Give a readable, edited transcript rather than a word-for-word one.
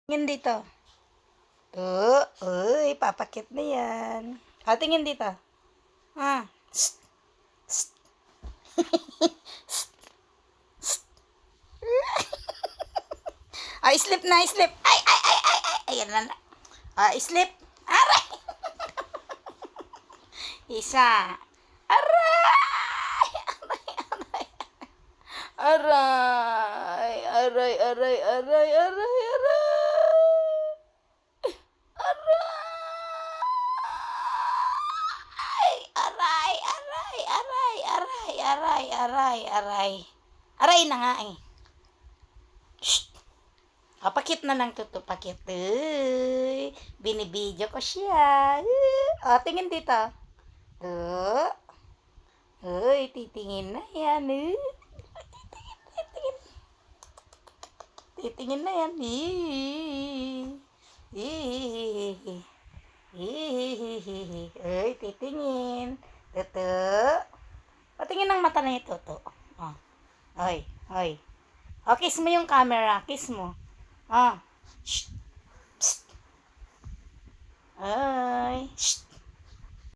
Tingin dito. Uy, papakit na yan. Tingin dito. Psst, psst. Sleep na, sleep. Ay. Ayan na. Sleep. Aray. Isa. Aray. Aray. Aray na nga eh. Shh. Pakit na ng tuto, pakit. Binibidyo ko siya. Tingin dito. Titingin na yan. Titingin na yan. Titingin. Tuto. Patingin ng mata na ito, Tuto. Hoy. Kiss mo yung camera. Kiss mo. Shh. Psst. Shh.